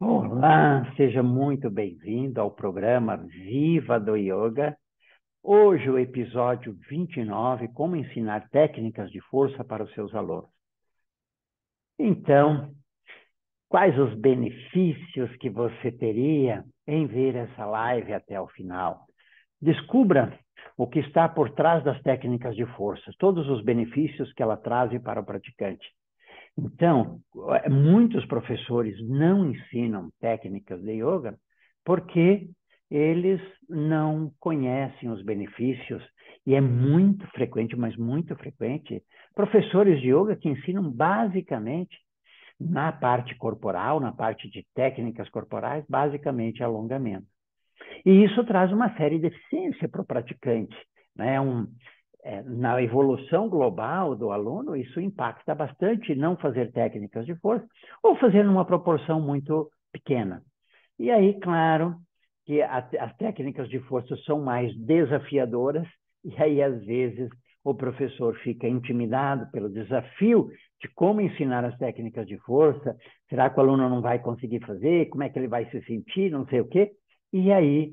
Olá, seja muito bem-vindo ao programa Viva do Yoga. Hoje o episódio 29, como ensinar técnicas de força para os seus alunos. Então, quais os benefícios que você teria em ver essa live até o final? Descubra o que está por trás das técnicas de força, todos os benefícios que ela traz para o praticante. Então, muitos professores não ensinam técnicas de yoga porque eles não conhecem os benefícios, e é muito frequente, mas muito frequente, professores de yoga que ensinam basicamente na parte corporal, na parte de técnicas corporais, basicamente alongamento. E isso traz uma série de deficiência para o praticante, né? Na evolução global do aluno, isso impacta bastante não fazer técnicas de força ou fazer numa proporção muito pequena. E aí, claro, que as técnicas de força são mais desafiadoras, e aí, às vezes, o professor fica intimidado pelo desafio de como ensinar as técnicas de força. Será que o aluno não vai conseguir fazer? Como é que ele vai se sentir? Não sei o quê. E aí,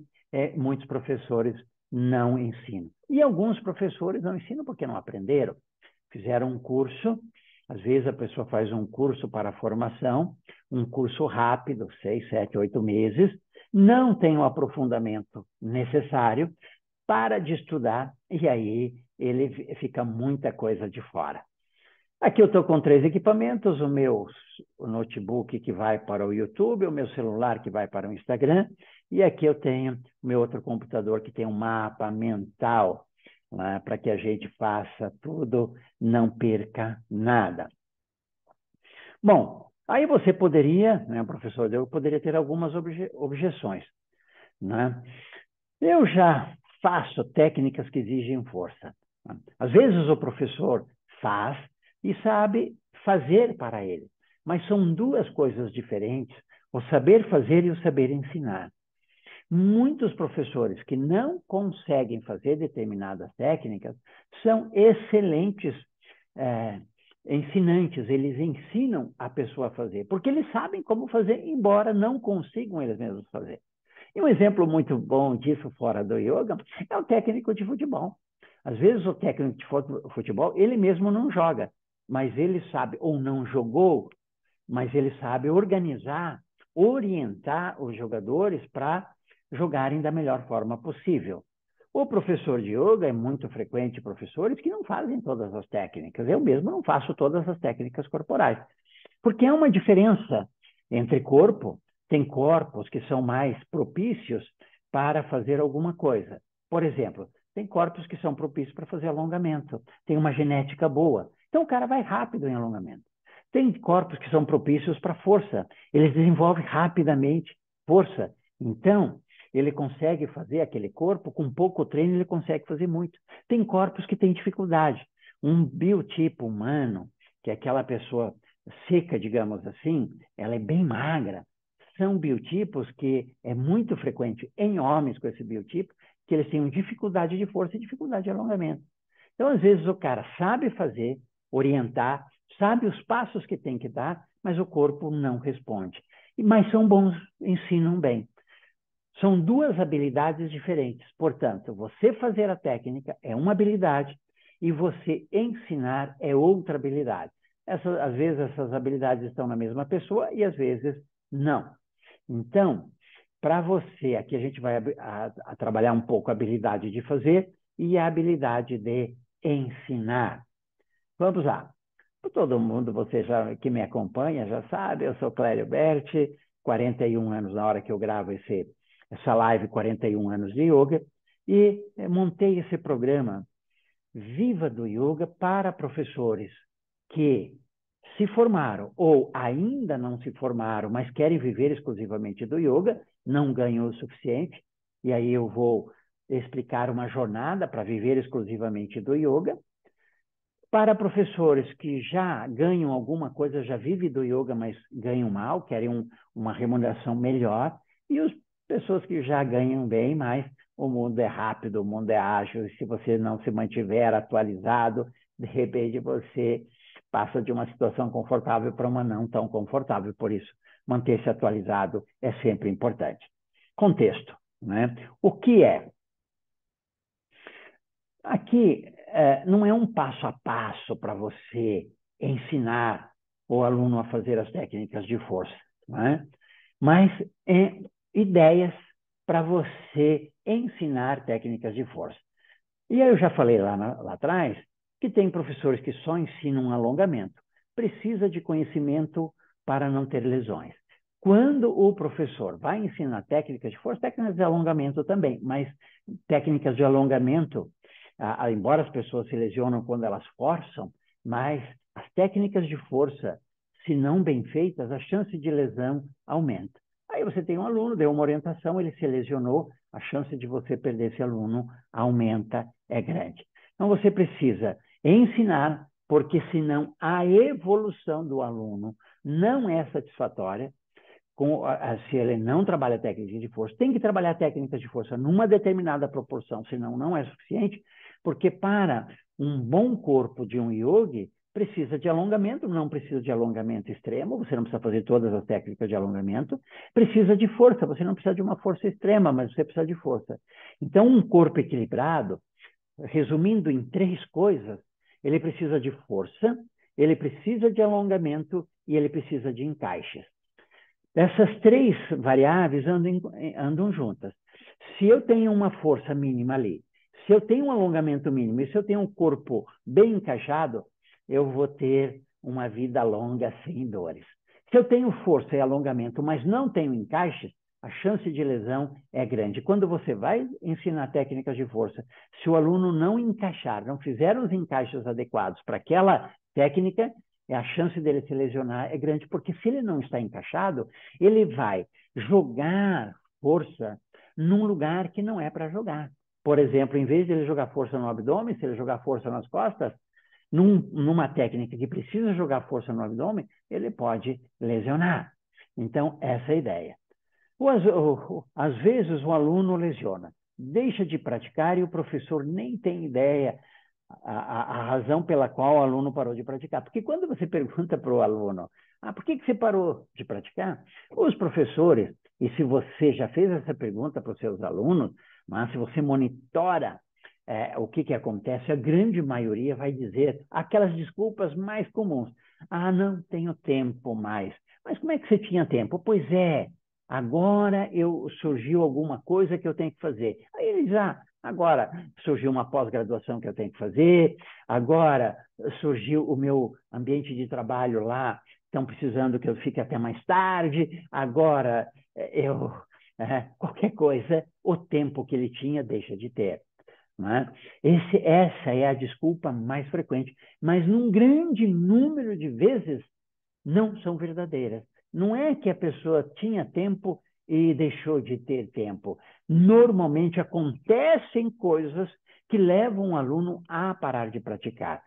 muitos professores não ensinam. E alguns professores não ensinam porque não aprenderam. Fizeram um curso, às vezes a pessoa faz um curso para formação, um curso rápido, 6, 7, 8 meses, não tem o aprofundamento necessário para de estudar, e aí ele fica muita coisa de fora. Aqui eu estou com 3 equipamentos, o notebook que vai para o YouTube, o meu celular que vai para o Instagram, e aqui eu tenho o meu outro computador que tem um mapa mental, né, para que a gente faça tudo, não perca nada. Bom, aí você poderia, né, professor, eu poderia ter algumas objeções, né? Eu já faço técnicas que exigem força. Às vezes o professor faz e sabe fazer para ele, mas são duas coisas diferentes, o saber fazer e o saber ensinar. Muitos professores que não conseguem fazer determinadas técnicas são excelentes é, ensinantes, eles ensinam a pessoa a fazer, porque eles sabem como fazer, embora não consigam eles mesmos fazer. E um exemplo muito bom disso fora do yoga é o técnico de futebol. Às vezes o técnico de futebol, ele mesmo não joga, mas ele sabe, ou não jogou, mas ele sabe organizar, orientar os jogadores para jogarem da melhor forma possível. O professor de yoga é muito frequente professores que não fazem todas as técnicas. Eu mesmo não faço todas as técnicas corporais. Porque há uma diferença entre corpo, tem corpos que são mais propícios para fazer alguma coisa. Por exemplo, tem corpos que são propícios para fazer alongamento, tem uma genética boa. Então o cara vai rápido em alongamento. Tem corpos que são propícios para força, eles desenvolvem rapidamente força. Então, ele consegue fazer aquele corpo, com pouco treino, ele consegue fazer muito. Tem corpos que têm dificuldade. Um biotipo humano, que é aquela pessoa seca, digamos assim, ela é bem magra. São biotipos que é muito frequente em homens com esse biotipo, que eles têm dificuldade de força e dificuldade de alongamento. Então, às vezes, o cara sabe fazer, orientar, sabe os passos que tem que dar, mas o corpo não responde. Mas são bons, ensinam bem. São duas habilidades diferentes. Portanto, você fazer a técnica é uma habilidade e você ensinar é outra habilidade. Às vezes essas habilidades estão na mesma pessoa e às vezes não. Então, para você, aqui a gente vai a trabalhar um pouco a habilidade de fazer e a habilidade de ensinar. Vamos lá. Todo mundo, você já que me acompanha, já sabe, eu sou Clério Berti, 41 anos na hora que eu gravo essa live, 41 anos de yoga, e montei esse programa Viva do Yoga para professores que se formaram ou ainda não se formaram, mas querem viver exclusivamente do yoga, não ganham o suficiente, e aí eu vou explicar uma jornada para viver exclusivamente do yoga. Para professores que já ganham alguma coisa, já vivem do yoga, mas ganham mal, querem uma remuneração melhor, e as pessoas que já ganham bem, mas o mundo é rápido, o mundo é ágil, e se você não se mantiver atualizado, de repente você passa de uma situação confortável para uma não tão confortável. Por isso, manter-se atualizado é sempre importante. Contexto, né? O que é? Aqui não é um passo a passo para você ensinar o aluno a fazer as técnicas de força, né? Mas é ideias para você ensinar técnicas de força. E aí eu já falei lá atrás que tem professores que só ensinam alongamento. Precisa de conhecimento para não ter lesões. Quando o professor vai ensinar técnicas de força, técnicas de alongamento também, mas técnicas de alongamento, embora as pessoas se lesionam quando elas forçam, mas as técnicas de força, se não bem feitas, a chance de lesão aumenta. Aí você tem um aluno, deu uma orientação, ele se lesionou, a chance de você perder esse aluno aumenta, é grande. Então você precisa ensinar, porque senão a evolução do aluno não é satisfatória. Se ele não trabalha técnicas de força, tem que trabalhar técnicas de força numa determinada proporção, senão não é suficiente, porque para um bom corpo de um yogi, precisa de alongamento, não precisa de alongamento extremo, você não precisa fazer todas as técnicas de alongamento, precisa de força, você não precisa de uma força extrema, mas você precisa de força. Então, um corpo equilibrado, resumindo em 3 coisas, ele precisa de força, ele precisa de alongamento e ele precisa de encaixes. Essas 3 variáveis andam juntas. Se eu tenho uma força mínima ali, se eu tenho um alongamento mínimo e se eu tenho um corpo bem encaixado, eu vou ter uma vida longa sem dores. Se eu tenho força e alongamento, mas não tenho encaixes, a chance de lesão é grande. Quando você vai ensinar técnicas de força, se o aluno não encaixar, não fizer os encaixes adequados para aquela técnica, a chance dele se lesionar é grande, porque se ele não está encaixado, ele vai jogar força num lugar que não é para jogar. Por exemplo, em vez de ele jogar força no abdômen, se ele jogar força nas costas, numa técnica que precisa jogar força no abdômen, ele pode lesionar. Então, essa é a ideia. Às vezes o aluno lesiona, deixa de praticar e o professor nem tem ideia a razão pela qual o aluno parou de praticar. Porque quando você pergunta para o aluno, por que você parou de praticar? Os professores, e se você já fez essa pergunta para os seus alunos, mas se você monitora o que acontece, a grande maioria vai dizer aquelas desculpas mais comuns. Não tenho tempo mais. Mas como é que você tinha tempo? Pois é, agora surgiu alguma coisa que eu tenho que fazer. Aí eles agora surgiu uma pós-graduação que eu tenho que fazer, agora surgiu o meu ambiente de trabalho lá, estão precisando que eu fique até mais tarde, agora qualquer coisa, o tempo que ele tinha deixa de ter. Né? Essa é a desculpa mais frequente, mas num grande número de vezes não são verdadeiras. Não é que a pessoa tinha tempo e deixou de ter tempo. Normalmente acontecem coisas que levam o aluno a parar de praticar.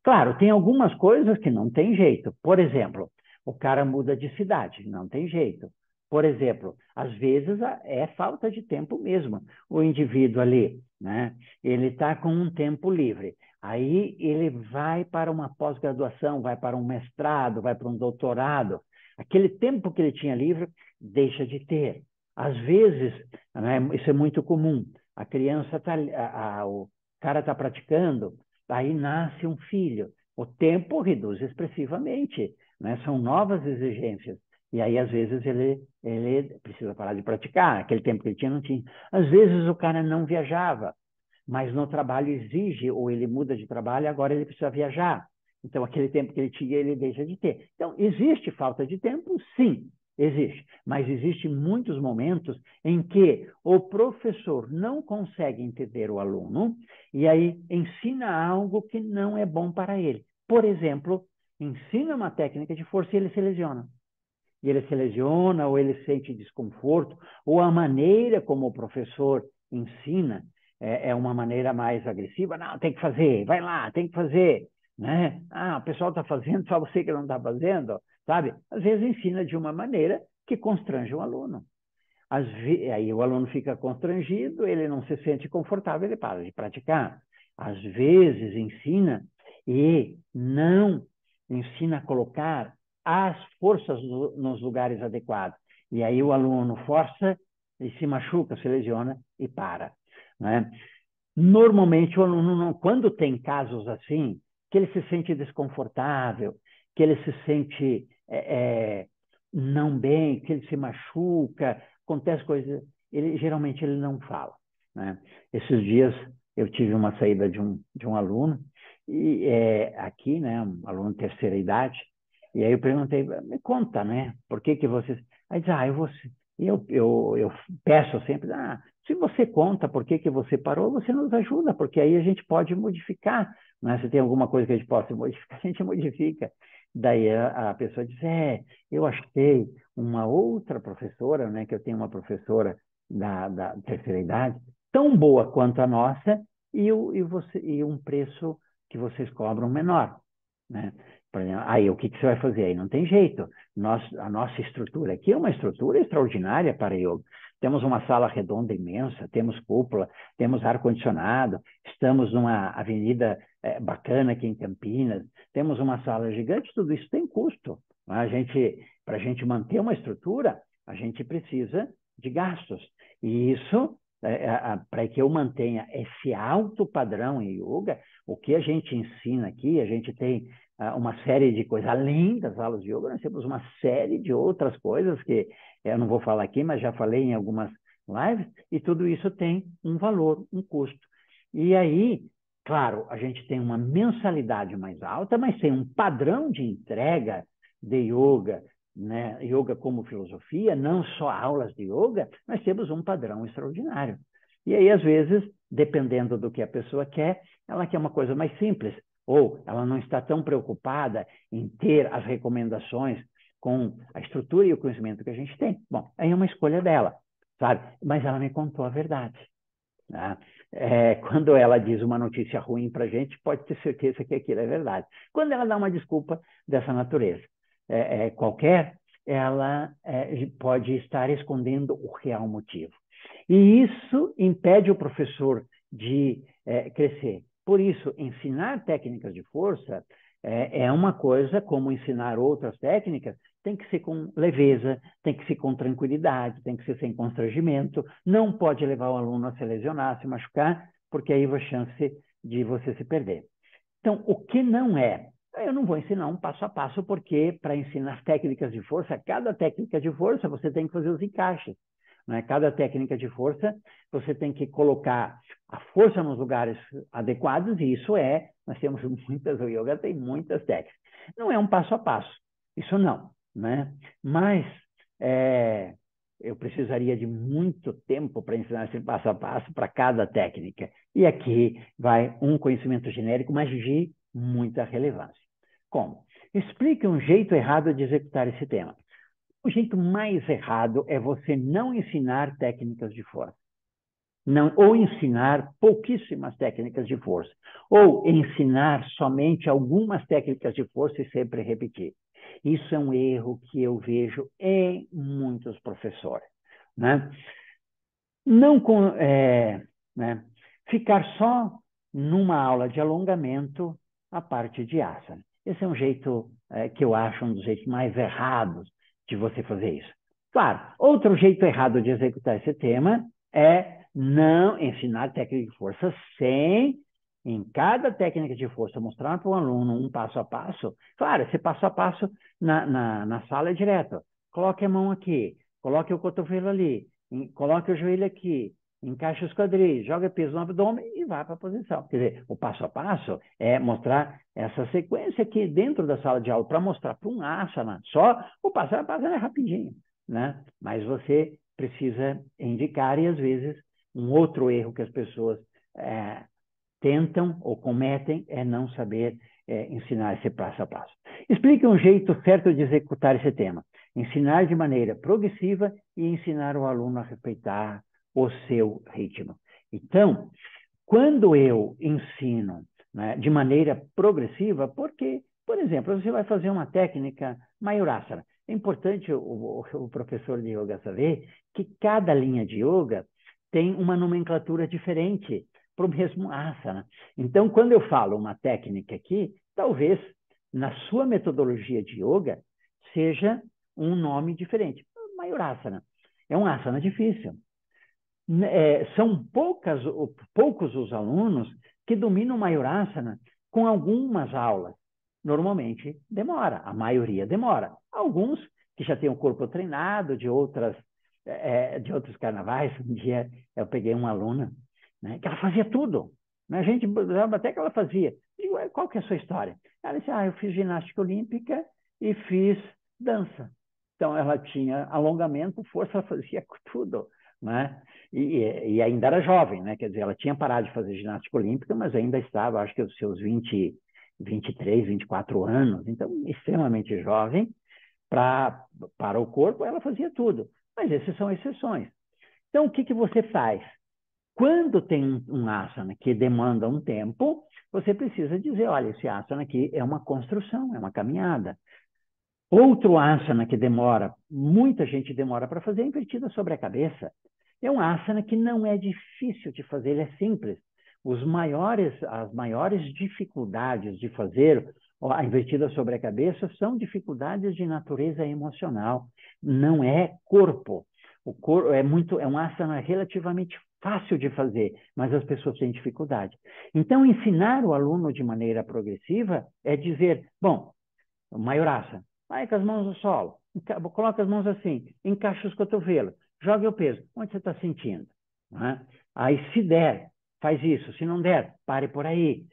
Claro, tem algumas coisas que não tem jeito. Por exemplo, o cara muda de cidade, não tem jeito. Por exemplo, às vezes é falta de tempo mesmo. O indivíduo ali, né? Ele está com um tempo livre. Aí ele vai para uma pós-graduação, vai para um mestrado, vai para um doutorado. Aquele tempo que ele tinha livre, deixa de ter. Às vezes, né, isso é muito comum. A criança o cara está praticando, aí nasce um filho. O tempo reduz expressivamente, né? São novas exigências. E aí, às vezes, ele precisa parar de praticar. Aquele tempo que ele tinha, não tinha. Às vezes, o cara não viajava, mas no trabalho exige, ou ele muda de trabalho, agora ele precisa viajar. Então, aquele tempo que ele tinha, ele deixa de ter. Então, existe falta de tempo? Sim, existe. Mas existem muitos momentos em que o professor não consegue entender o aluno e aí ensina algo que não é bom para ele. Por exemplo, ensina uma técnica de força e ele se lesiona. E ele se lesiona, ou ele sente desconforto, ou a maneira como o professor ensina é uma maneira mais agressiva. Não, tem que fazer, vai lá, tem que fazer. Né? O pessoal está fazendo, só você que não está fazendo, sabe? Às vezes ensina de uma maneira que constrange o aluno. Aí o aluno fica constrangido, ele não se sente confortável, ele para de praticar. Às vezes ensina e não ensina a colocar as forças nos lugares adequados. E aí o aluno força e se machuca, se lesiona e para, né? Normalmente, o aluno, quando tem casos assim, que ele se sente desconfortável, que ele se sente não bem, que ele se machuca, acontece coisas, geralmente ele não fala, né? Esses dias eu tive uma saída de um aluno, e aqui, né, um aluno de terceira idade, e aí eu perguntei, me conta, né, por que que você... Aí diz, eu vou... Eu peço sempre, se você conta por que que você parou, você nos ajuda, porque aí a gente pode modificar, né? Se tem alguma coisa que a gente possa modificar, a gente modifica. Daí a pessoa diz, eu achei uma outra professora, né, que eu tenho uma professora da terceira idade, tão boa quanto a nossa, e um preço que vocês cobram menor, né? Por exemplo, aí o que que você vai fazer? Aí não tem jeito. A nossa estrutura aqui é uma estrutura extraordinária para yoga. Temos uma sala redonda imensa, temos cúpula, temos ar-condicionado, estamos numa avenida bacana aqui em Campinas, temos uma sala gigante, tudo isso tem custo. Para a gente manter uma estrutura, a gente precisa de gastos. E isso, para que eu mantenha esse alto padrão em yoga, o que a gente ensina aqui, a gente tem uma série de coisas, além das aulas de yoga, nós temos uma série de outras coisas que eu não vou falar aqui, mas já falei em algumas lives, e tudo isso tem um valor, um custo. E aí, claro, a gente tem uma mensalidade mais alta, mas tem um padrão de entrega de yoga, né? Yoga como filosofia, não só aulas de yoga, nós temos um padrão extraordinário. E aí, às vezes, dependendo do que a pessoa quer, ela quer uma coisa mais simples, ou ela não está tão preocupada em ter as recomendações com a estrutura e o conhecimento que a gente tem. Bom, aí é uma escolha dela, sabe? Mas ela me contou a verdade, né? Quando ela diz uma notícia ruim para a gente, pode ter certeza que aquilo é verdade. Quando ela dá uma desculpa dessa natureza, qualquer, ela pode estar escondendo o real motivo. E isso impede o professor de crescer. Por isso, ensinar técnicas de força é uma coisa, como ensinar outras técnicas, tem que ser com leveza, tem que ser com tranquilidade, tem que ser sem constrangimento, não pode levar o aluno a se lesionar, a se machucar, porque aí vai a chance de você se perder. Então, o que não é? Eu não vou ensinar um passo a passo, porque para ensinar técnicas de força, cada técnica de força você tem que fazer os encaixes, né? Cada técnica de força você tem que colocar a força nos lugares adequados, e isso nós temos muitas, o yoga tem muitas técnicas. Não é um passo a passo, isso não, né? Mas eu precisaria de muito tempo para ensinar esse passo a passo para cada técnica. E aqui vai um conhecimento genérico, mas de muita relevância. Como? Explique um jeito errado de executar esse tema. O jeito mais errado é você não ensinar técnicas de força. Não, ou ensinar pouquíssimas técnicas de força. Ou ensinar somente algumas técnicas de força e sempre repetir. Isso é um erro que eu vejo em muitos professores, né? Não né? Ficar só numa aula de alongamento a parte de asana. Esse é um jeito que eu acho um dos jeitos mais errados de você fazer isso. Claro, outro jeito errado de executar esse tema é não ensinar técnica de força sem, em cada técnica de força, mostrar para o aluno um passo a passo. Claro, esse passo a passo na sala é direto. Coloque a mão aqui, coloque o cotovelo ali, coloque o joelho aqui, encaixa os quadris, joga peso no abdômen e vai para a posição. Quer dizer, o passo a passo é mostrar essa sequência aqui dentro da sala de aula, para mostrar para um asana só, o passo a passo é rapidinho, né? Mas você precisa indicar, e às vezes um outro erro que as pessoas tentam ou cometem é não saber ensinar esse passo a passo. Explique um jeito certo de executar esse tema. Ensinar de maneira progressiva e ensinar o aluno a respeitar o seu ritmo. Então, quando eu ensino, né, de maneira progressiva, porque, por exemplo, você vai fazer uma técnica Mayurasana. É importante o professor de yoga saber que cada linha de yoga tem uma nomenclatura diferente para o mesmo asana. Então, quando eu falo uma técnica aqui, talvez na sua metodologia de yoga, seja um nome diferente. Mayurasana. É um asana difícil. São poucos os alunos que dominam Mayurasana com algumas aulas. Normalmente demora, a maioria demora. Alguns que já têm o corpo treinado de outros carnavais. Um dia eu peguei uma aluna, né, que ela fazia tudo. A gente até que ela fazia. Digo, qual que é a sua história? Ela disse, eu fiz ginástica olímpica e fiz dança. Então, ela tinha alongamento, força, ela fazia tudo, né? E ainda era jovem, né? Quer dizer, ela tinha parado de fazer ginástica olímpica, mas ainda estava, acho que os seus 23, 24 anos. Então, extremamente jovem. Para o corpo, ela fazia tudo. Mas essas são exceções. Então, o que você faz? Quando tem um asana que demanda um tempo, você precisa dizer, olha, esse asana aqui é uma construção, é uma caminhada. Outro asana que muita gente demora para fazer, é invertida sobre a cabeça. É um asana que não é difícil de fazer, ele é simples. As maiores dificuldades de fazer a invertida sobre a cabeça são dificuldades de natureza emocional, não é corpo. O corpo é um asana relativamente fácil de fazer, mas as pessoas têm dificuldade. Então, ensinar o aluno de maneira progressiva é dizer, bom, Mayurasana, vai com as mãos no solo, coloca as mãos assim, encaixa os cotovelos, joga o peso, onde você está sentindo? Né? Aí, se der, faz isso, se não der, pare por aí,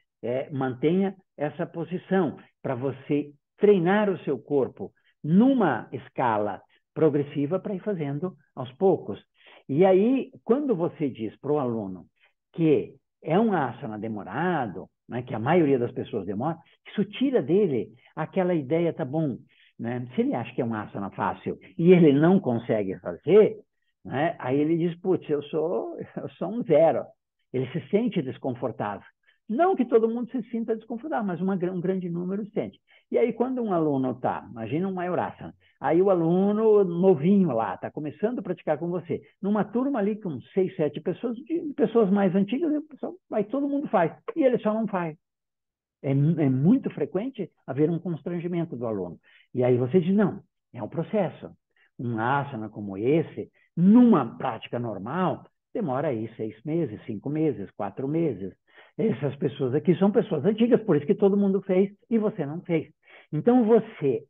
mantenha essa posição para você treinar o seu corpo numa escala progressiva para ir fazendo aos poucos. E aí, quando você diz para o aluno que é um asana demorado, né, que a maioria das pessoas demora, isso tira dele aquela ideia, tá bom, né? Se ele acha que é um asana fácil e ele não consegue fazer, né, aí ele diz, putz, eu sou um zero. Ele se sente desconfortável. Não que todo mundo se sinta desconfortável, mas um grande número sente. E aí, quando um aluno imagina um Mayurasana, aí o aluno novinho lá, está começando a praticar com você, numa turma ali com 6, 7 pessoas, de pessoas mais antigas, aí todo mundo faz, e ele só não faz. É muito frequente haver um constrangimento do aluno. E aí você diz, não, é um processo. Um asana como esse, numa prática normal, demora aí 6 meses, 5 meses, 4 meses. Essas pessoas aqui são pessoas antigas, por isso que todo mundo fez e você não fez. Então, você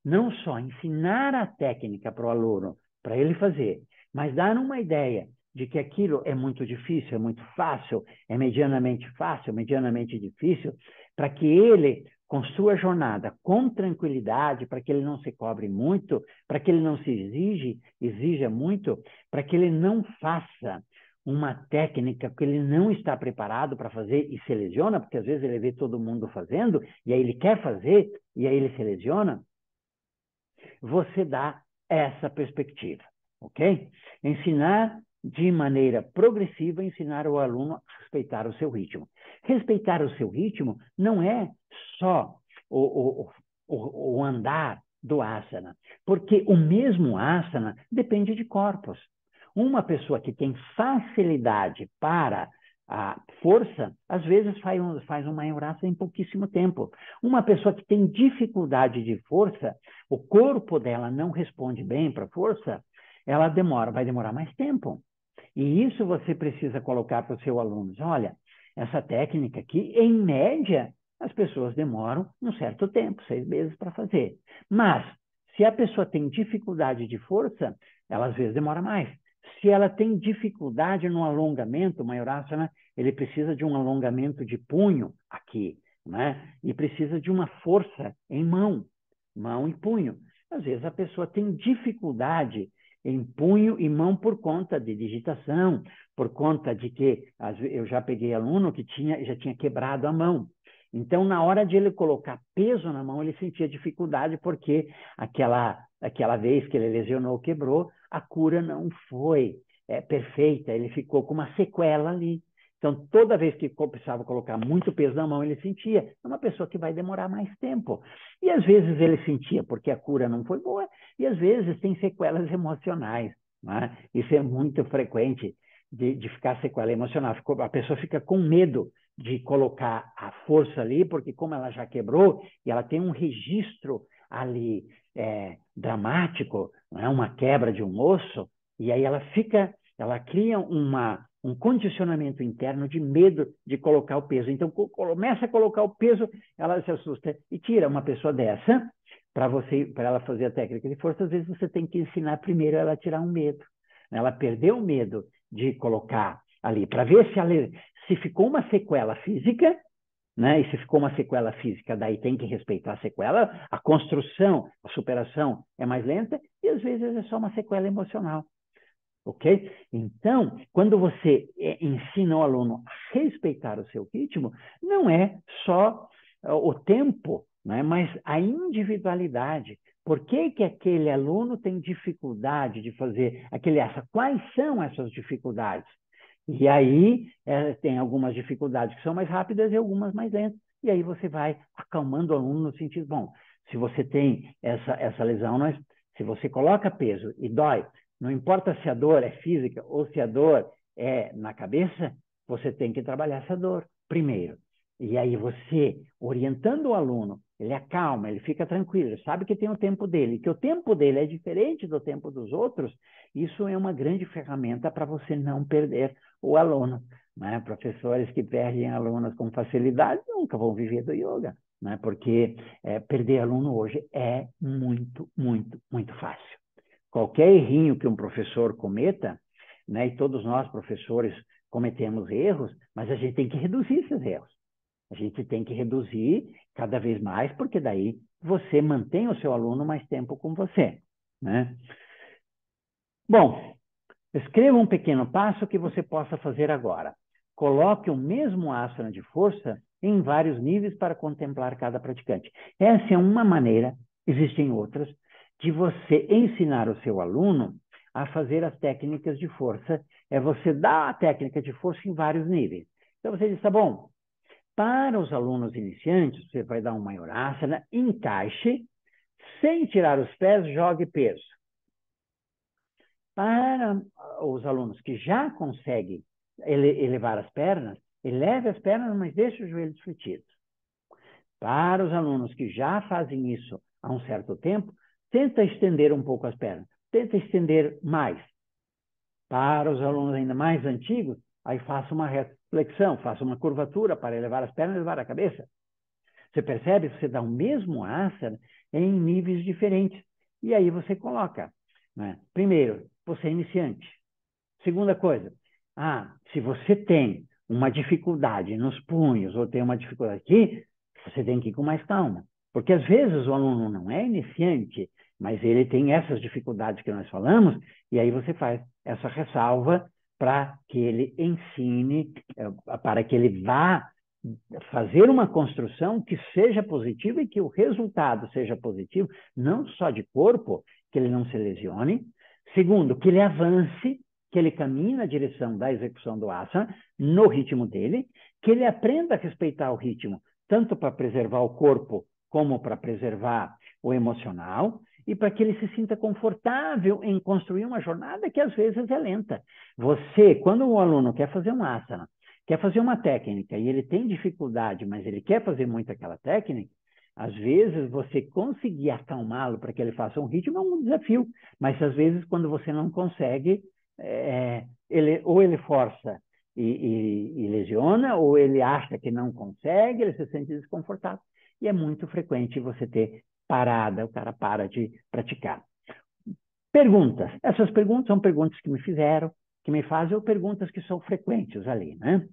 não só ensinar a técnica para o aluno, para ele fazer, mas dar uma ideia de que aquilo é muito difícil, é muito fácil, é medianamente difícil, para que ele construa a jornada com tranquilidade, para que ele não se cobre muito, para que ele não se exija muito, para que ele não faça uma técnica que ele não está preparado para fazer e se lesiona, porque às vezes ele vê todo mundo fazendo, e aí ele quer fazer, e aí ele se lesiona. Você dá essa perspectiva, ok? Ensinar de maneira progressiva, ensinar o aluno a respeitar o seu ritmo. Respeitar o seu ritmo não é só o andar do asana, porque o mesmo asana depende de corpos. Uma pessoa que tem facilidade para a força, às vezes faz uma Mayurasana em pouquíssimo tempo. Uma pessoa que tem dificuldade de força, o corpo dela não responde bem para a força, ela vai demorar mais tempo. E isso você precisa colocar para os seus alunos. Olha, essa técnica aqui, em média, as pessoas demoram um certo tempo, 6 meses para fazer. Mas, se a pessoa tem dificuldade de força, ela às vezes demora mais. Se ela tem dificuldade no alongamento, o Mayurasana, ele precisa de um alongamento de punho aqui, né? E precisa de uma força em mão e punho. Às vezes a pessoa tem dificuldade em punho e mão por conta de digitação, por conta de que eu já peguei aluno que já tinha quebrado a mão. Então, na hora de ele colocar peso na mão, ele sentia dificuldade porque aquela vez que ele lesionou, quebrou, a cura não foi perfeita, ele ficou com uma sequela ali. Então, toda vez que precisava colocar muito peso na mão, ele sentia. É uma pessoa que vai demorar mais tempo. E às vezes ele sentia porque a cura não foi boa, e às vezes tem sequelas emocionais. Né? Isso é muito frequente de ficar sequela emocional. A pessoa fica com medo de colocar a força ali, porque como ela já quebrou e ela tem um registro ali dramático, não é uma quebra de um osso, e aí ela cria um condicionamento interno de medo de colocar o peso. Então, começa a colocar o peso, ela se assusta e tira uma pessoa dessa. Para ela fazer a técnica de força, às vezes você tem que ensinar primeiro ela a tirar um medo. Ela perdeu o medo de colocar ali, para ver se ficou uma sequela física, né? E se ficou uma sequela física, daí tem que respeitar a sequela. A construção, a superação é mais lenta e às vezes é só uma sequela emocional. Ok? Então, quando você ensina o aluno a respeitar o seu ritmo, não é só o tempo, né? Mas a individualidade. Por que que aquele aluno tem dificuldade de fazer aquele essa? Quais são essas dificuldades? E aí tem algumas dificuldades que são mais rápidas e algumas mais lentas. E aí você vai acalmando o aluno no sentido, bom, se você tem essa lesão, se você coloca peso e dói, não importa se a dor é física ou se a dor é na cabeça, você tem que trabalhar essa dor primeiro. E aí você, orientando o aluno, ele acalma, ele fica tranquilo, ele sabe que tem o tempo dele, que o tempo dele é diferente do tempo dos outros, isso é uma grande ferramenta para você não perder o aluno. Né? Professores que perdem alunos com facilidade nunca vão viver do yoga, né? Porque perder aluno hoje é muito, muito, muito fácil. Qualquer errinho que um professor cometa, né, e todos nós, professores, cometemos erros, mas a gente tem que reduzir esses erros. A gente tem que reduzir cada vez mais, porque daí você mantém o seu aluno mais tempo com você. Né? Bom, escreva um pequeno passo que você possa fazer agora. Coloque o mesmo asana de força em vários níveis para contemplar cada praticante. Essa é uma maneira, existem outras, de você ensinar o seu aluno a fazer as técnicas de força. É você dar a técnica de força em vários níveis. Então você diz, tá bom, para os alunos iniciantes, você vai dar um maior asana, encaixe, sem tirar os pés, jogue peso. Para os alunos que já conseguem elevar as pernas, eleve as pernas, mas deixe os joelhos fletidos. Para os alunos que já fazem isso há um certo tempo, tenta estender um pouco as pernas, tenta estender mais. Para os alunos ainda mais antigos, aí faça uma reflexão, faça uma curvatura para elevar as pernas e elevar a cabeça. Você percebe? Você dá o mesmo asana em níveis diferentes. E aí você coloca, né? Primeiro, você é iniciante. Segunda coisa, se você tem uma dificuldade nos punhos ou tem uma dificuldade aqui, você tem que ir com mais calma. Porque às vezes o aluno não é iniciante, mas ele tem essas dificuldades que nós falamos, e aí você faz essa ressalva para que ele ensine, para que ele vá fazer uma construção que seja positiva e que o resultado seja positivo, não só de corpo, que ele não se lesione. Segundo, que ele avance, que ele caminhe na direção da execução do asana, no ritmo dele, que ele aprenda a respeitar o ritmo, tanto para preservar o corpo, como para preservar o emocional, e para que ele se sinta confortável em construir uma jornada que às vezes é lenta. Você, quando o aluno quer fazer um asana, quer fazer uma técnica e ele tem dificuldade, mas ele quer fazer muito aquela técnica, às vezes você conseguir acalmá-lo para que ele faça um ritmo é um desafio, mas às vezes quando você não consegue, ou ele força e lesiona, ou ele acha que não consegue, ele se sente desconfortável. E é muito frequente você ter parada, o cara para de praticar. Perguntas. Essas perguntas são perguntas que me fizeram, que me fazem, ou perguntas que são frequentes ali, né?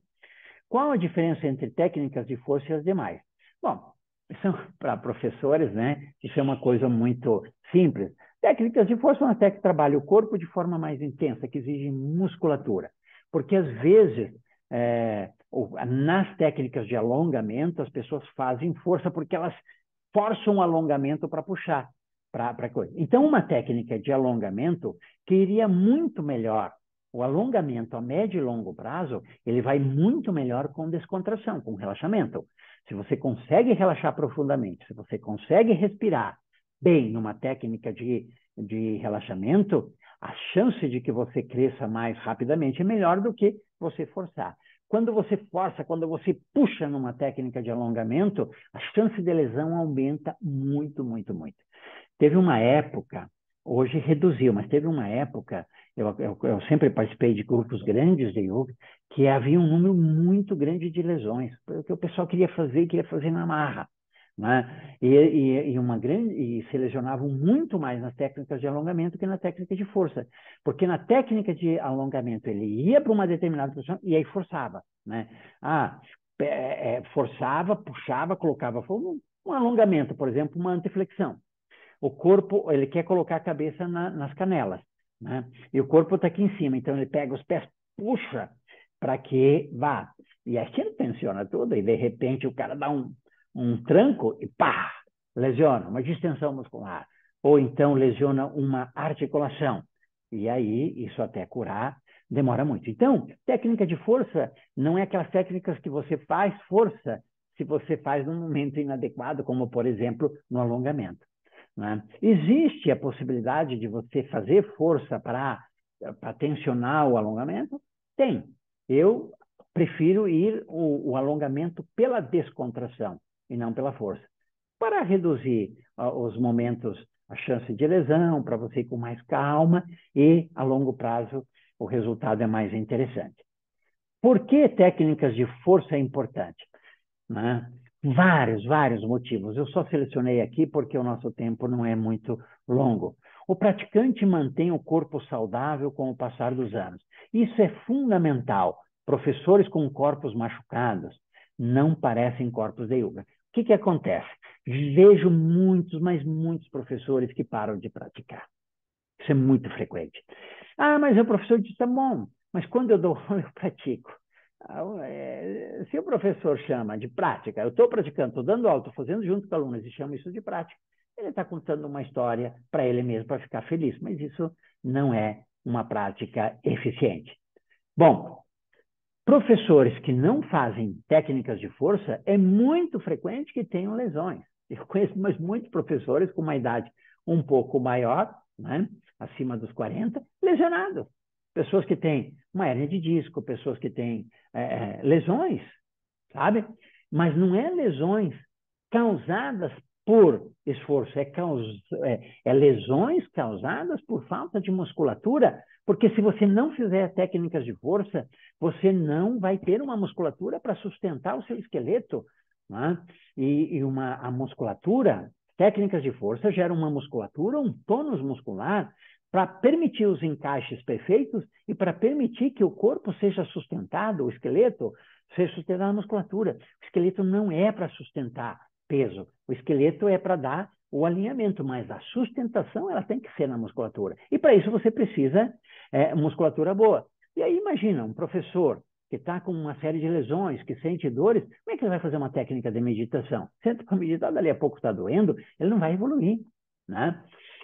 Qual a diferença entre técnicas de força e as demais? Bom, são para professores, né? Isso é uma coisa muito simples. Técnicas de força são até que trabalham o corpo de forma mais intensa, que exigem musculatura. Porque, às vezes, nas técnicas de alongamento, as pessoas fazem força porque elas forçam o alongamento para puxar. Coisa. Então, uma técnica de alongamento que iria muito melhor, o alongamento a médio e longo prazo, ele vai muito melhor com descontração, com relaxamento. Se você consegue relaxar profundamente, se você consegue respirar bem numa técnica de relaxamento, a chance de que você cresça mais rapidamente é melhor do que você forçar. Quando você força, quando você puxa numa técnica de alongamento, a chance de lesão aumenta muito, muito, muito. Teve uma época, hoje reduziu, mas teve uma época, eu sempre participei de grupos grandes de yoga, que havia um número muito grande de lesões, porque o pessoal queria fazer na marra. Né? E se lesionavam muito mais nas técnicas de alongamento que na técnica de força. Porque na técnica de alongamento ele ia para uma determinada posição e aí forçava. Né? Forçava, puxava, colocava um alongamento, por exemplo, uma anteflexão. O corpo, ele quer colocar a cabeça nas canelas, né? E o corpo está aqui em cima, então ele pega os pés, puxa para que vá. E assim tensiona tudo, e de repente o cara dá um tranco e pá, lesiona uma distensão muscular, ou então lesiona uma articulação. E aí, isso até curar, demora muito. Então, técnica de força não é aquelas técnicas que você faz força se você faz num momento inadequado, como, por exemplo, no alongamento. Né? Existe a possibilidade de você fazer força para tensionar o alongamento? Tem. Eu prefiro ir o alongamento pela descontração e não pela força, para reduzir os momentos, a chance de lesão, para você ir com mais calma e, a longo prazo, o resultado é mais interessante. Por que técnicas de força é importante? Né? Vários motivos. Eu só selecionei aqui porque o nosso tempo não é muito longo. O praticante mantém o corpo saudável com o passar dos anos. Isso é fundamental. Professores com corpos machucados não parecem corpos de yoga. O que acontece? Vejo muitos, mas muitos professores que param de praticar. Isso é muito frequente. Mas o professor disse, tá bom, mas quando eu dou aula, eu pratico. Se o professor chama de prática, eu estou praticando, estou dando aula, estou fazendo junto com alunos e chama isso de prática, ele está contando uma história para ele mesmo, para ficar feliz, mas isso não é uma prática eficiente. Bom, professores que não fazem técnicas de força, é muito frequente que tenham lesões. Eu conheço muitos professores com uma idade um pouco maior, né, acima dos 40, lesionados. Pessoas que têm uma hérnia de disco, pessoas que têm lesões, sabe? Mas não é lesões causadas por esforço, é lesões causadas por falta de musculatura, porque se você não fizer técnicas de força, você não vai ter uma musculatura para sustentar o seu esqueleto. Né? A musculatura, técnicas de força geram uma musculatura, um tônus muscular, para permitir os encaixes perfeitos e para permitir que o corpo seja sustentado, o esqueleto seja sustentado na musculatura. O esqueleto não é para sustentar peso, o esqueleto é para dar o alinhamento, mas a sustentação ela tem que ser na musculatura. E para isso você precisa musculatura boa. E aí imagina, um professor que está com uma série de lesões, que sente dores, como é que ele vai fazer uma técnica de meditação? Senta para meditar, dali a pouco está doendo, ele não vai evoluir. Né?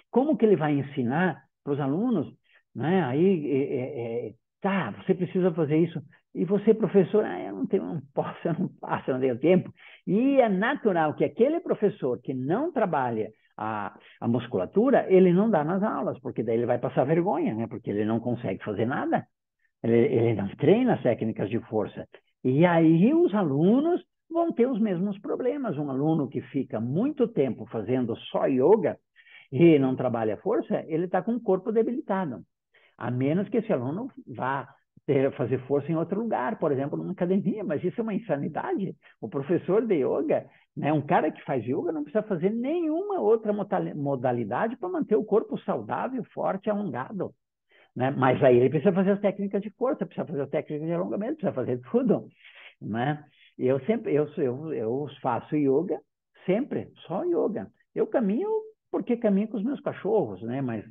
Como que ele vai ensinar para os alunos? Né? Aí, você precisa fazer isso. E você, professor, eu não posso, eu não faço, eu não tenho tempo. E é natural que aquele professor que não trabalha a musculatura, ele não dá nas aulas, porque daí ele vai passar vergonha, né? Porque ele não consegue fazer nada. Ele não treina as técnicas de força. E aí os alunos vão ter os mesmos problemas. Um aluno que fica muito tempo fazendo só yoga e não trabalha força, ele está com o corpo debilitado. A menos que esse aluno vá fazer força em outro lugar, por exemplo, numa academia, mas isso é uma insanidade. O professor de yoga, né, um cara que faz yoga não precisa fazer nenhuma outra modalidade para manter o corpo saudável, forte, alongado. Né? Mas aí ele precisa fazer as técnicas de força, precisa fazer as técnicas de alongamento, precisa fazer tudo. Né? Eu faço yoga sempre, só yoga. Eu caminho porque caminho com os meus cachorros, né? Mas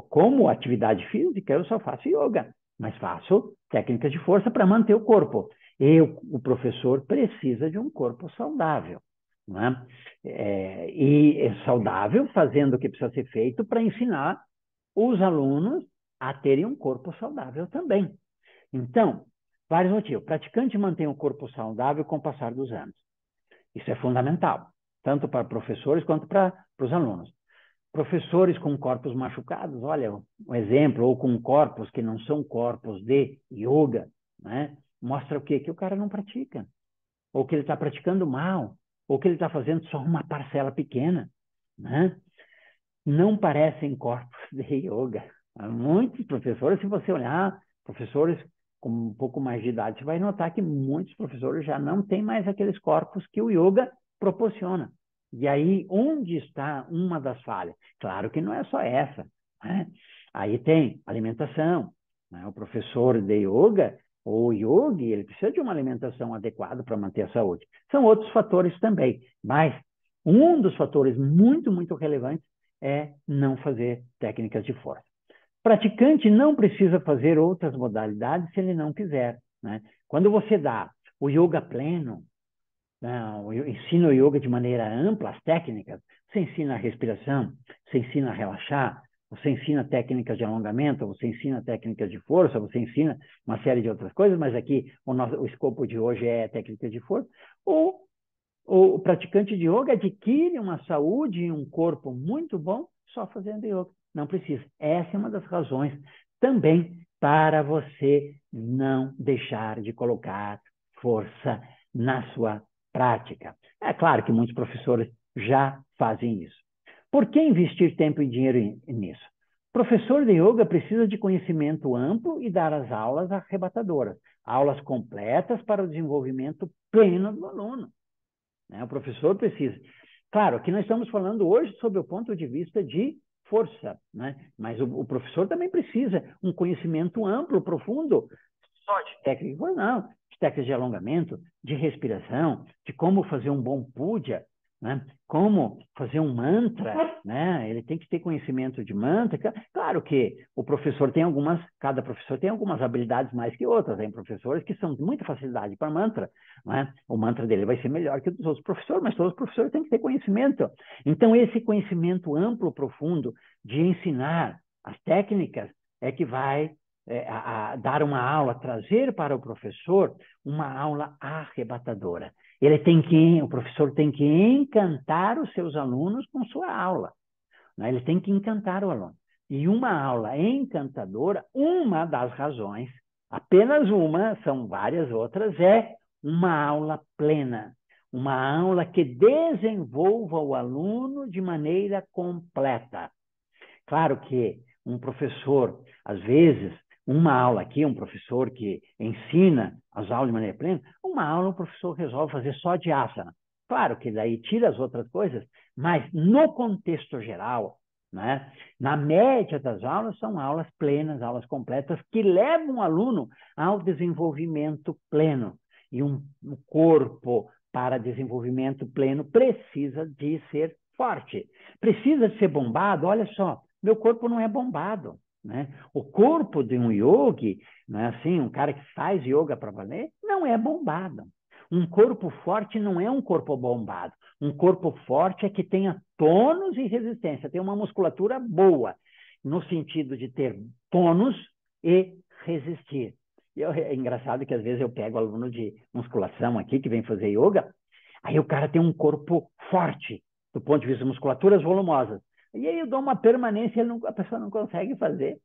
como atividade física, eu só faço yoga, mas faço técnicas de força para manter o corpo. O professor precisa de um corpo saudável. Né? E é saudável fazendo o que precisa ser feito para ensinar os alunos a terem um corpo saudável também. Então, vários motivos. O praticante mantém o corpo saudável com o passar dos anos. Isso é fundamental, tanto para professores quanto para os alunos. Professores com corpos machucados, olha, um exemplo, ou com corpos que não são corpos de yoga, né? Mostra o quê? Que o cara não pratica, ou que ele está praticando mal, ou que ele está fazendo só uma parcela pequena, né? Não parecem corpos de yoga. Há muitos professores, se você olhar, professores com um pouco mais de idade, você vai notar que muitos professores já não têm mais aqueles corpos que o yoga proporciona. E aí, onde está uma das falhas? Claro que não é só essa, né? Aí tem alimentação, né? O professor de yoga, ou yogi, ele precisa de uma alimentação adequada para manter a saúde. São outros fatores também, mas um dos fatores muito, muito relevantes é não fazer técnicas de força. Praticante não precisa fazer outras modalidades se ele não quiser, né? Quando você dá o yoga pleno, não, ensina o yoga de maneira ampla, as técnicas, você ensina a respiração, você ensina a relaxar, você ensina técnicas de alongamento, você ensina técnicas de força, você ensina uma série de outras coisas, mas aqui o escopo de hoje é técnicas de força. Ou o praticante de yoga adquire uma saúde e um corpo muito bom só fazendo yoga. Não precisa. Essa é uma das razões também para você não deixar de colocar força na sua prática. É claro que muitos professores já fazem isso. Por que investir tempo e dinheiro nisso? O professor de yoga precisa de conhecimento amplo e dar as aulas arrebatadoras, aulas completas para o desenvolvimento pleno do aluno, né? O professor precisa. Claro, aqui nós estamos falando hoje sobre o ponto de vista de força, né? Mas o professor também precisa um conhecimento amplo, profundo, só de técnica, não, de técnicas de alongamento, de respiração, de como fazer um bom puja, né? Como fazer um mantra, né? Ele tem que ter conhecimento de mantra. Claro que o professor tem cada professor tem algumas habilidades mais que outras. Tem professores que são de muita facilidade para mantra, né? O mantra dele vai ser melhor que o dos outros professores, mas todos os professores têm que ter conhecimento. Então, esse conhecimento amplo, profundo, de ensinar as técnicas é que vai a dar uma aula, trazer para o professor uma aula arrebatadora. O professor tem que encantar os seus alunos com sua aula, né? Ele tem que encantar o aluno. E uma aula encantadora, uma das razões, apenas uma, são várias outras, é uma aula plena, uma aula que desenvolva o aluno de maneira completa. Claro que um professor, às vezes, uma aula aqui, um professor que ensina as aulas de maneira plena, uma aula o professor resolve fazer só de asana. Claro que daí tira as outras coisas, mas no contexto geral, né, na média das aulas, são aulas plenas, aulas completas, que levam o aluno ao desenvolvimento pleno. E um corpo para desenvolvimento pleno precisa de ser forte. Precisa de ser bombado, olha só, meu corpo não é bombado, né? O corpo de um yogi, né, assim, um cara que faz yoga para valer, não é bombado. Um corpo forte não é um corpo bombado. Um corpo forte é que tenha tônus e resistência, tem uma musculatura boa, no sentido de ter tônus e resistir. É engraçado que às vezes eu pego aluno de musculação aqui que vem fazer yoga, aí o cara tem um corpo forte, do ponto de vista de musculaturas volumosas. E aí eu dou uma permanência, a pessoa não consegue fazer.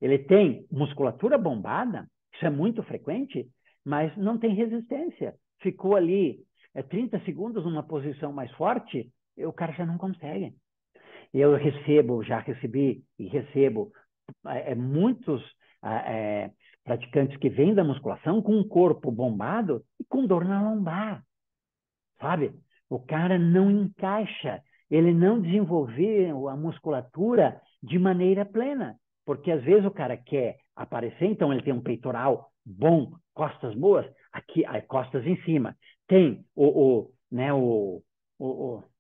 Ele tem musculatura bombada, isso é muito frequente, mas não tem resistência. Ficou ali 30 segundos numa posição mais forte, e o cara já não consegue. Eu já recebi e recebo muitos praticantes que vêm da musculação com um corpo bombado e com dor na lombar, sabe? O cara não encaixa, ele não desenvolveu a musculatura de maneira plena, porque às vezes o cara quer aparecer, então ele tem um peitoral bom, costas boas, aqui, costas em cima, tem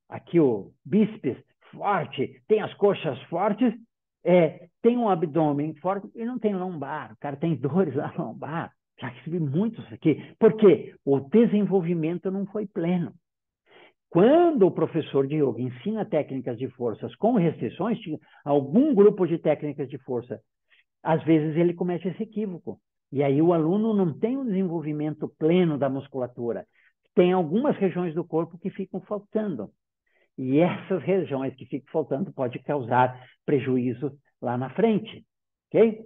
aqui o bíceps forte, tem as coxas fortes, tem um abdômen forte e não tem lombar, o cara tem dores na lombar. Já recebi muitos aqui, porque o desenvolvimento não foi pleno. Quando o professor de yoga ensina técnicas de forças com restrições, algum grupo de técnicas de força, às vezes ele comete esse equívoco. E aí o aluno não tem um desenvolvimento pleno da musculatura. Tem algumas regiões do corpo que ficam faltando. E essas regiões que ficam faltando podem causar prejuízo lá na frente. Ok?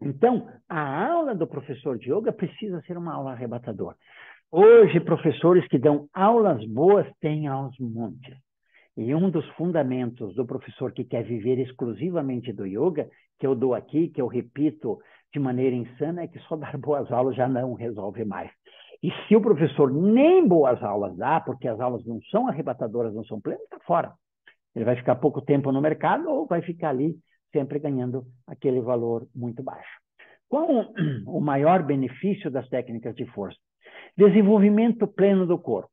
Então, a aula do professor de yoga precisa ser uma aula arrebatadora. Hoje, professores que dão aulas boas têm aos montes. E um dos fundamentos do professor que quer viver exclusivamente do yoga, que eu dou aqui, que eu repito de maneira insana, é que só dar boas aulas já não resolve mais. E se o professor nem boas aulas dá, porque as aulas não são arrebatadoras, não são plenas, está fora. Ele vai ficar pouco tempo no mercado ou vai ficar ali sempre ganhando aquele valor muito baixo. Qual o maior benefício das técnicas de força? Desenvolvimento pleno do corpo.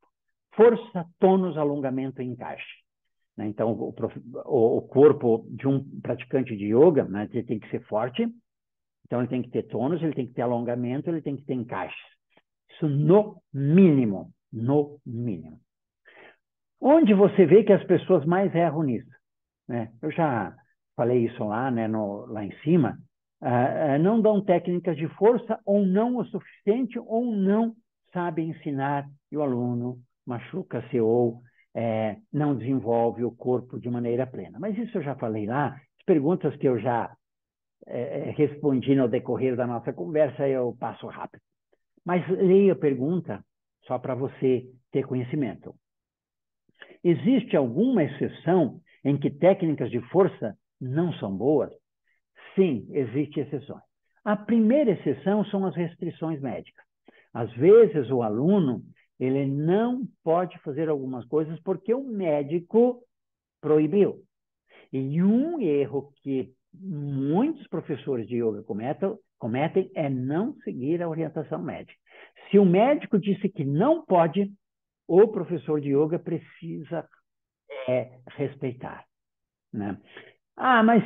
Força, tônus, alongamento e encaixe. Então, o corpo de um praticante de yoga, né, ele tem que ser forte, então ele tem que ter tônus, ele tem que ter alongamento, ele tem que ter encaixe. Isso no mínimo, no mínimo. Onde você vê que as pessoas mais erram nisso? Né? Eu já falei isso lá, né, lá em cima, não dão técnicas de força ou não o suficiente ou não sabem ensinar e o aluno machuca-se ou não desenvolve o corpo de maneira plena. Mas isso eu já falei lá, as perguntas que eu já respondi no decorrer da nossa conversa, eu passo rápido. Mas leia a pergunta só para você ter conhecimento. Existe alguma exceção em que técnicas de força não são boas? Sim, existem exceções. A primeira exceção são as restrições médicas. Às vezes, o aluno ele não pode fazer algumas coisas porque o médico proibiu. E um erro que muitos professores de yoga cometem é não seguir a orientação médica. Se o médico disse que não pode, o professor de yoga precisa respeitar. Né? Ah, mas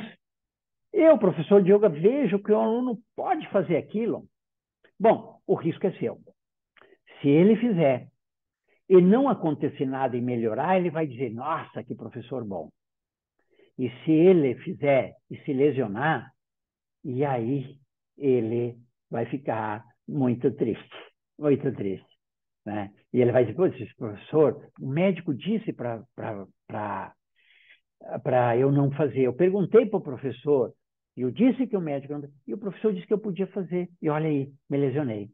eu, professor de yoga, vejo que o aluno pode fazer aquilo. Bom, o risco é seu. Se ele fizer e não acontecer nada e melhorar, ele vai dizer, nossa, que professor bom. E se ele fizer e se lesionar, e aí ele vai ficar muito triste, muito triste. Né? E ele vai dizer, pô, esse professor, o médico disse para eu não fazer. Eu perguntei para o professor, e eu disse que o médico não... E o professor disse que eu podia fazer. E olha aí, me lesionei.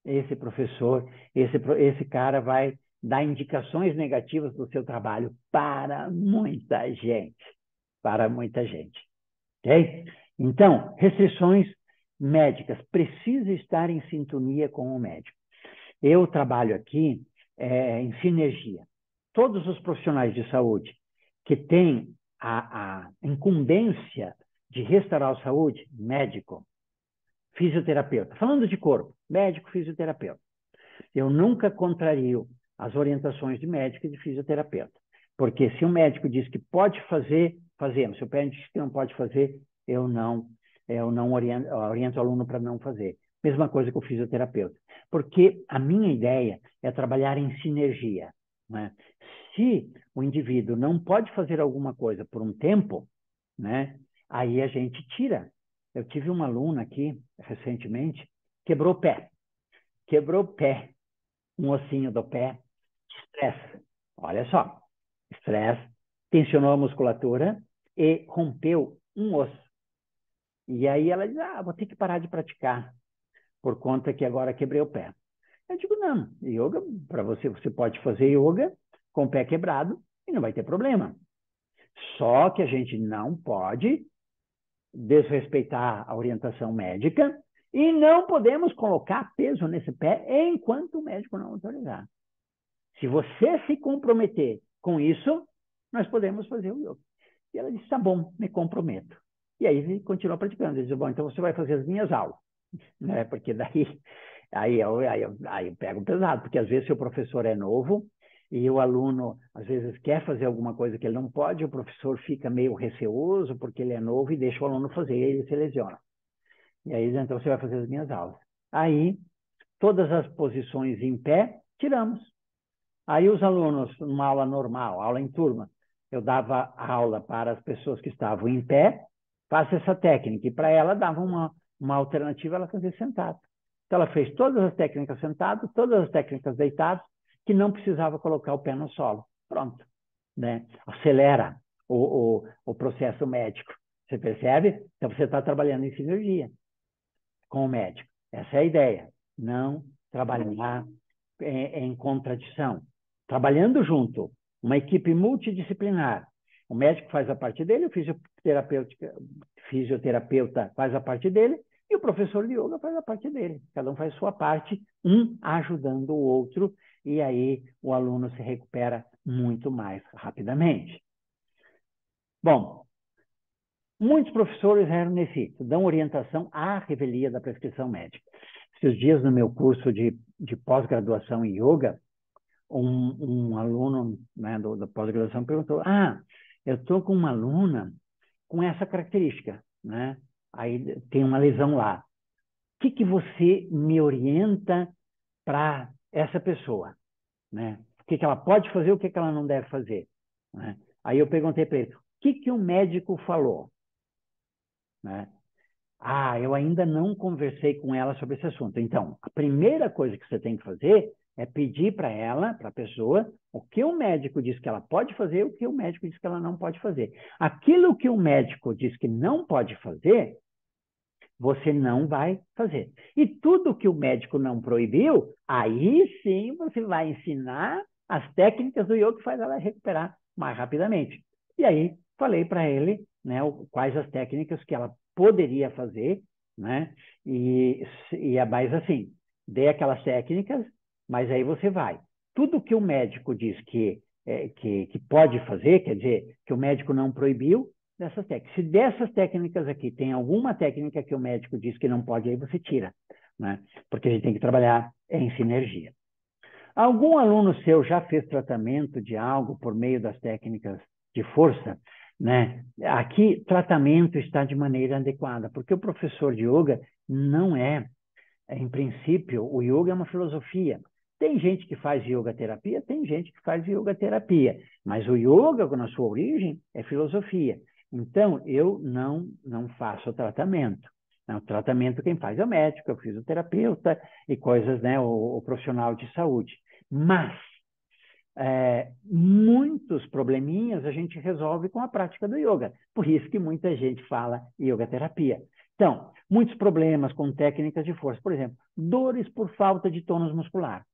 Esse professor, esse cara vai dar indicações negativas do seu trabalho para muita gente. Para muita gente. Ok? Então, restrições médicas. Precisa estar em sintonia com o médico. Eu trabalho aqui em sinergia. Todos os profissionais de saúde que têm a incumbência de restaurar a saúde, médico, fisioterapeuta. Falando de corpo, médico, fisioterapeuta. Eu nunca contrario as orientações de médico e de fisioterapeuta. Porque se o médico diz que pode fazer, fazemos. Se o médico diz que não pode fazer, eu não oriento o aluno para não fazer. Mesma coisa com o fisioterapeuta. Porque a minha ideia é trabalhar em sinergia. Né? Se o indivíduo não pode fazer alguma coisa por um tempo, né, aí a gente tira. Eu tive uma aluna aqui, recentemente, quebrou o pé. Quebrou o pé, um ossinho do pé, estresse. Olha só, estresse, tensionou a musculatura e rompeu um osso. E aí ela diz, vou ter que parar de praticar, por conta que agora quebrei o pé. Eu digo, não, yoga, para você pode fazer yoga com o pé quebrado e não vai ter problema. Só que a gente não pode desrespeitar a orientação médica e não podemos colocar peso nesse pé enquanto o médico não autorizar. Se você se comprometer com isso, nós podemos fazer o yoga. E ela disse, tá bom, me comprometo. E aí ele continuou praticando. Ele disse, bom, então você vai fazer as minhas aulas. Né? Porque daí eu pego pesado, porque às vezes se o professor é novo e o aluno às vezes quer fazer alguma coisa que ele não pode, o professor fica meio receoso porque ele é novo e deixa o aluno fazer, e ele se lesiona. E aí, então, você vai fazer as minhas aulas. Aí, todas as posições em pé, tiramos. Aí os alunos, numa aula normal, aula em turma, eu dava aula para as pessoas que estavam em pé, faça essa técnica. E para ela dava uma alternativa, ela fazia sentado. Então ela fez todas as técnicas sentado, todas as técnicas deitado, que não precisava colocar o pé no solo. Pronto. Né? Acelera o processo médico. Você percebe? Então você está trabalhando em sinergia. com o médico. Essa é a ideia. Não trabalhar em contradição. Trabalhando junto, uma equipe multidisciplinar. O médico faz a parte dele, o fisioterapeuta faz a parte dele e o professor de yoga faz a parte dele. Cada um faz a sua parte, um ajudando o outro, e aí o aluno se recupera muito mais rapidamente. Bom, muitos professores erram nesse, dão orientação à revelia da prescrição médica. Esses dias, no meu curso de pós-graduação em yoga, um aluno, né, da pós-graduação perguntou: eu estou com uma aluna com essa característica, né? Aí tem uma lesão lá. O que você me orienta para essa pessoa, né? O que ela pode fazer, o que ela não deve fazer, né? Aí eu perguntei para ele: o que o médico falou, né? Eu ainda não conversei com ela sobre esse assunto. Então, a primeira coisa que você tem que fazer é pedir para ela, para a pessoa, o que o médico diz que ela pode fazer e o que o médico diz que ela não pode fazer. Aquilo que o médico diz que não pode fazer, você não vai fazer. E tudo que o médico não proibiu, aí sim você vai ensinar as técnicas do yoga que faz ela recuperar mais rapidamente. E aí falei para ele, né, quais as técnicas que ela poderia fazer, né? E é mais assim, dei aquelas técnicas, mas aí você vai. Tudo que o médico diz que pode fazer, quer dizer, que o médico não proibiu, dessas técnicas. Se dessas técnicas aqui tem alguma técnica que o médico diz que não pode, aí você tira, né? Porque a gente tem que trabalhar em sinergia. Algum aluno seu já fez tratamento de algo por meio das técnicas de força, né? Aqui, tratamento está de maneira adequada, porque o professor de yoga não em princípio, o yoga é uma filosofia. Tem gente que faz yoga terapia, tem gente que faz yoga terapia, mas o yoga, na sua origem, é filosofia. Então, eu não faço tratamento. O tratamento quem faz é o médico, é o fisioterapeuta e coisas, né, o profissional de saúde. Mas muitos probleminhas a gente resolve com a prática do yoga. Por isso que muita gente fala yoga terapia. Então, muitos problemas com técnicas de força. Por exemplo, dores por falta de tônus muscular.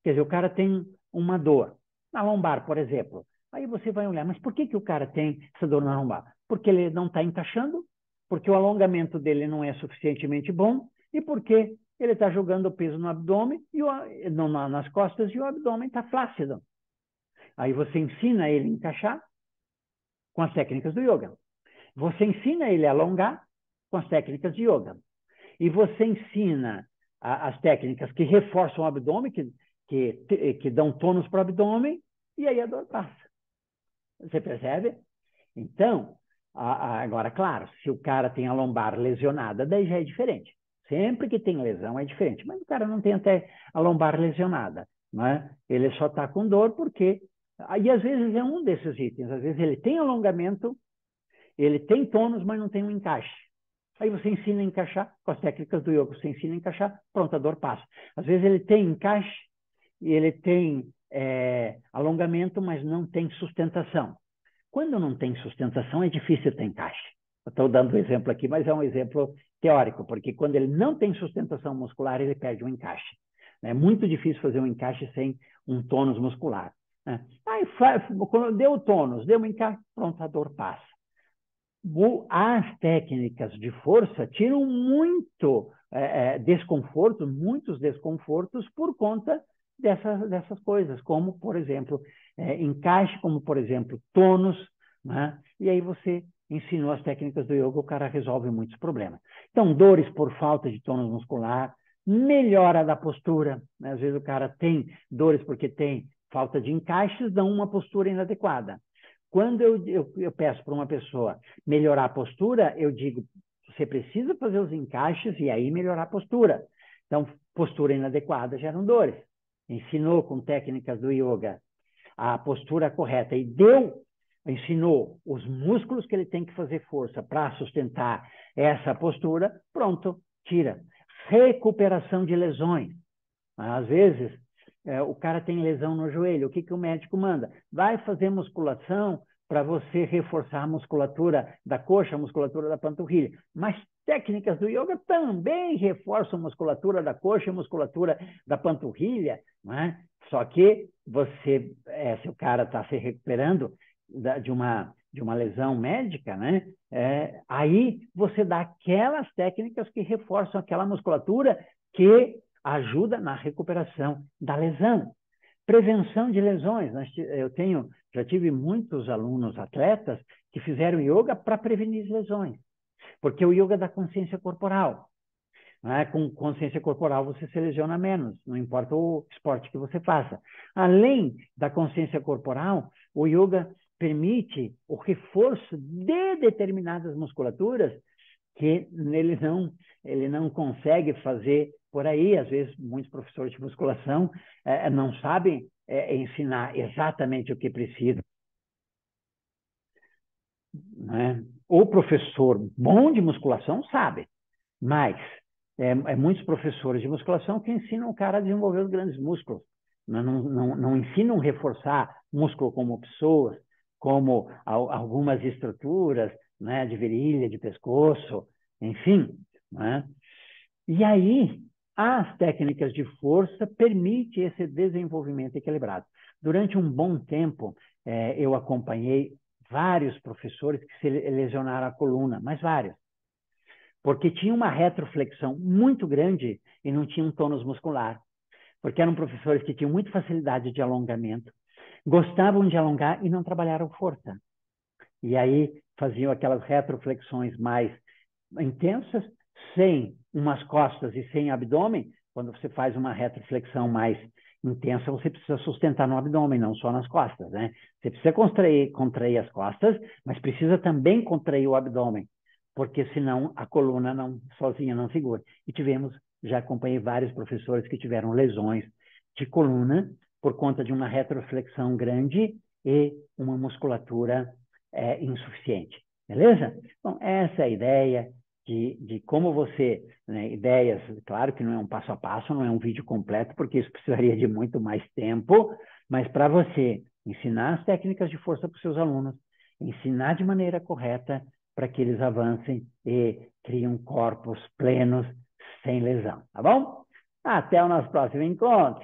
Quer dizer, o cara tem uma dor na lombar, por exemplo. Aí você vai olhar, mas por que o cara tem essa dor na lombar? Porque ele não está encaixando, porque o alongamento dele não é suficientemente bom e porque ele está jogando o peso no abdômen, nas costas, e o abdômen está flácido. Aí você ensina ele a encaixar com as técnicas do yoga. Você ensina ele a alongar com as técnicas de yoga. E você ensina as técnicas que reforçam o abdômen, que dão tônus para o abdômen, e aí a dor passa. Você percebe? Então, agora, claro, se o cara tem a lombar lesionada, daí já é diferente. Sempre que tem lesão é diferente. Mas o cara não tem até a lombar lesionada, não é? Ele só está com dor porque... Aí, às vezes, é um desses itens. Às vezes, ele tem alongamento, ele tem tônus, mas não tem um encaixe. Aí você ensina a encaixar, com as técnicas do yoga, você ensina a encaixar, pronto, a dor passa. Às vezes, ele tem encaixe, e ele tem alongamento, mas não tem sustentação. Quando não tem sustentação, é difícil ter encaixe. Eu estou dando um exemplo aqui, mas é um exemplo teórico, porque quando ele não tem sustentação muscular, ele perde um encaixe. É muito difícil fazer um encaixe sem um tônus muscular. Aí, quando deu o tônus, deu um encaixe, pronto, a dor passa. As técnicas de força tiram muito desconforto, muitos desconfortos por conta dessas coisas, como, por exemplo, encaixe, como, por exemplo, tônus, né? E aí você ensinou as técnicas do yoga, o cara resolve muitos problemas. Então, dores por falta de tônus muscular, melhora da postura, né? Às vezes o cara tem dores porque tem falta de encaixes, dão uma postura inadequada. Quando eu peço para uma pessoa melhorar a postura, eu digo, você precisa fazer os encaixes e aí melhorar a postura. Então, postura inadequada geram dores. Ensinou com técnicas do yoga a postura correta e ensinou os músculos que ele tem que fazer força para sustentar essa postura, pronto, tira. Recuperação de lesões. Às vezes, o cara tem lesão no joelho, o que o médico manda? Vai fazer musculação para você reforçar a musculatura da coxa, a musculatura da panturrilha. Mas técnicas do yoga também reforçam a musculatura da coxa e a musculatura da panturrilha, não é? Só que você, se o cara está se recuperando de uma lesão médica, né? Aí você dá aquelas técnicas que reforçam aquela musculatura que ajuda na recuperação da lesão. Prevenção de lesões. Já tive muitos alunos atletas que fizeram yoga para prevenir lesões, porque o yoga dá consciência corporal. Né? Com consciência corporal você se lesiona menos, não importa o esporte que você faça. Além da consciência corporal, o yoga permite o reforço de determinadas musculaturas que ele não consegue fazer por aí. Às vezes, muitos professores de musculação não sabem ensinar exatamente o que precisa. Né? O professor bom de musculação sabe, mas muitos professores de musculação que ensinam o cara a desenvolver os grandes músculos. Não ensinam a reforçar músculo como pessoas, como algumas estruturas, né, de virilha, de pescoço, enfim. Né? E aí, as técnicas de força permitem esse desenvolvimento equilibrado. Durante um bom tempo, eu acompanhei vários professores que se lesionaram a coluna, mas vários, porque tinha uma retroflexão muito grande e não tinha um tônus muscular, porque eram professores que tinham muita facilidade de alongamento, gostavam de alongar e não trabalharam força. E aí faziam aquelas retroflexões mais intensas, sem umas costas e sem abdômen. Quando você faz uma retroflexão mais intensa, você precisa sustentar no abdômen, não só nas costas, né? Você precisa contrair as costas, mas precisa também contrair o abdômen, porque senão a coluna sozinha não segura. E já acompanhei vários professores que tiveram lesões de coluna por conta de uma retroflexão grande e uma musculatura insuficiente. Beleza? Bom, essa é a ideia de como você, né, ideias, claro que não é um passo a passo, não é um vídeo completo, porque isso precisaria de muito mais tempo, mas para você ensinar as técnicas de força para os seus alunos, ensinar de maneira correta para que eles avancem e criem corpos plenos, sem lesão, tá bom? Até o nosso próximo encontro.